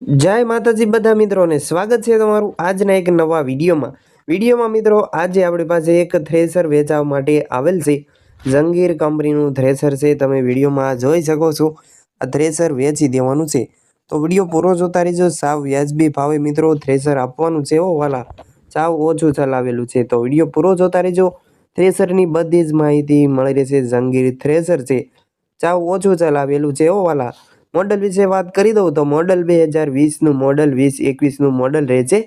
જય માતાજી બધા મિત્રોને સ્વાગત છે તમારું આજના એક નવા વિડીયોમાં મિત્રો આજે આપણી પાસે એક થ્રેસર વેચવા માટે આવેલ છે। જંગીર કંપનીનું થ્રેસર છે। તમે વિડીયોમાં જોઈ શકો છો આ થ્રેસર વેચી દેવાનું છે। તો વિડીયો પૂરો જોતા રહેજો। સાવ વ્યાજબી ભાવે મિત્રો થ્રેસર આપવાનું છે। ઓ વાલા સાવ ઓછું ચલાવેલું છે। તો વિડીયો પૂરો જોતા રહેજો। થ્રેસરની બધી જ માહિતી મળી રહેશે। જંગીર થ્રેસર છે, સાવ ઓછું ચલાવેલું છે। ઓ વાલા મોડલ વિશે વાત કરી દઉં તો મોડલ 2020નું મોડલ 2021નું મોડલ રહે છે।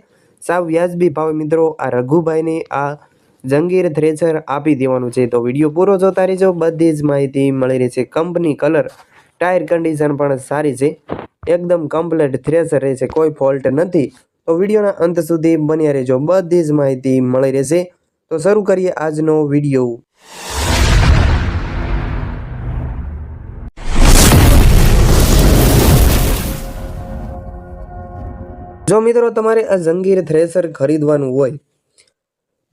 સાવ વ્યાજબી ભાવે મિત્રો આ રઘુભાઈને આ જંગીર થ્રેસર આપી દેવાનું છે। તો વિડીયો પૂરો જોતા રહેજો, બધી જ માહિતી મળી રહેશે। કંપની કલર ટાયર કન્ડિશન પણ સારી છે, એકદમ કમ્પ્લીટ થ્રેસર રહેશે, કોઈ ફોલ્ટ નથી। તો વિડીયોના અંત સુધી બન્યા રહેજો, બધી જ માહિતી મળી રહેશે। તો શરૂ કરીએ આજનો વિડીયો। જો મિત્રો તમારે આ જંગીર થ્રેસર ખરીદવાનું હોય,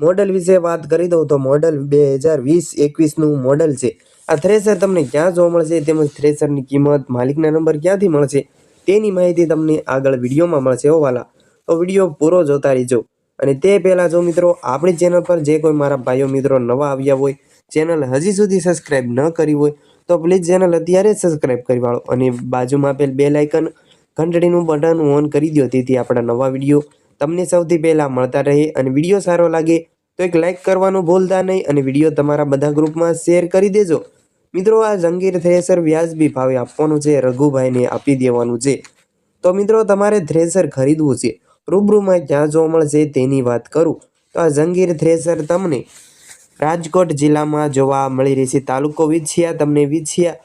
મોડલ વિશે વાત કરી દઉં તો મોડલ 2020-21નું મોડલ છે। આ થ્રેસર તમને ક્યાં જોવા મળશે તેમજ થ્રેસરની કિંમત, માલિકના નંબર ક્યાંથી મળશે તેની માહિતી તમને આગળ વિડીયોમાં મળશે। ઓ વાલા તો વિડીયો પૂરો જોતા રહેજો। અને તે પહેલાં જો મિત્રો આપણી ચેનલ પર જે કોઈ મારા ભાઈઓ મિત્રો નવા આવ્યા હોય, ચેનલ હજી સુધી સબસ્ક્રાઈબ ન કરી હોય તો પ્લીઝ ચેનલ અત્યારે જ સબસ્ક્રાઈબ કરી વાળો અને બાજુમાં આપેલ બેલ આઇકન ઘંટડીનું બટન ઓન કરી દો, તેથી આપણા નવા વિડીયો તમને સૌથી પહેલાં મળતા રહે। અને વિડીયો સારો લાગે તો એક લાઇક કરવાનું ભૂલતા નહીં અને વિડીયો તમારા બધા ગ્રુપમાં શેર કરી દેજો। મિત્રો આ જંગીર થ્રેસર વ્યાજબી ભાવે આપવાનું છે, રઘુભાઈને આપી દેવાનું છે। તો મિત્રો તમારે થ્રેસર ખરીદવું છે, રૂબરૂમાં ક્યાં જોવા મળશે તેની વાત કરું તો આ જંગીર થ્રેસર તમને રાજકોટ જિલ્લામાં જોવા મળી રહેશે। તાલુકો વિછિયા, તમને વિછિયા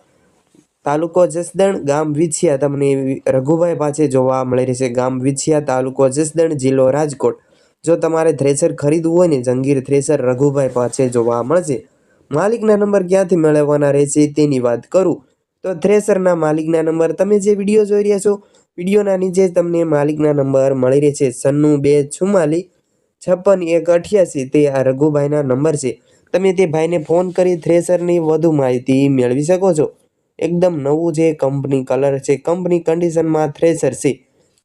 તાલુકો જસદણ, ગામ વિછિયા તમને રઘુભાઈ પાસે જોવા મળી રહેશે। ગામ વિછિયા, તાલુકો જસદણ, જિલ્લો રાજકોટ। જો તમારે થ્રેસર ખરીદવું હોય ને જંગીર થ્રેસર રઘુભાઈ પાસે જોવા મળશે। માલિકના નંબર ક્યાંથી મેળવવાના રહેશે તેની વાત કરું તો થ્રેસરના માલિકના નંબર તમે જે વિડીયો જોઈ રહ્યા છો, વિડીયોના નીચે તમને માલિકના નંબર મળી રહેશે। 9244 56 188 તે આ રઘુભાઈના નંબર છે। તમે તે ભાઈને ફોન કરી થ્રેસરની વધુ માહિતી મેળવી શકો છો। એકદમ નવું છે, કંપની કલર છે, કંપની કન્ડિશનમાં થ્રેસર છે।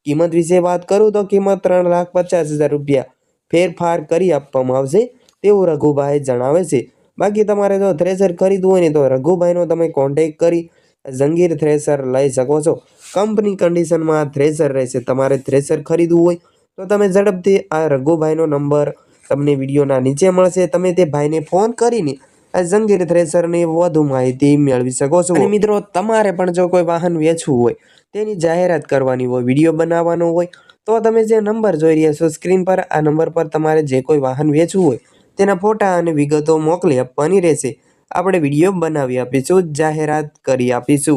કિંમત વિશે વાત કરું તો કિંમત 3,50,000 રૂપિયા ફેરફાર કરી આપવામાં આવશે તેવું રઘુભાઈ જણાવે છે। બાકી તમારે જો થ્રેસર ખરીદવું હોય ને તો રઘુભાઈનો તમે કોન્ટેક કરી જંગીર થ્રેસર લઈ શકો છો। કંપની કન્ડિશનમાં થ્રેસર રહેશે। તમારે થ્રેસર ખરીદવું હોય તો તમે ઝડપથી આ રઘુભાઈનો નંબર તમને વિડીયોના નીચે મળશે, તમે તે ભાઈને ફોન કરીને આ જંગીર થ્રેસરની વધુ માહિતી મેળવી શકો છો। અને મિત્રો તમારે પણ જો કોઈ વાહન વેચવું હોય, તેની જાહેરાત કરવાની હોય, વિડીયો બનાવવાનો હોય તો તમે જે નંબર જોઈ રહ્યા છો સ્ક્રીન પર, આ નંબર પર તમારે જે કોઈ વાહન વેચવું હોય તેના ફોટા અને વિગતો મોકલી આપવાની રહેશે। આપણે વિડીયો બનાવી આપીશું, જાહેરાત કરી આપીશું।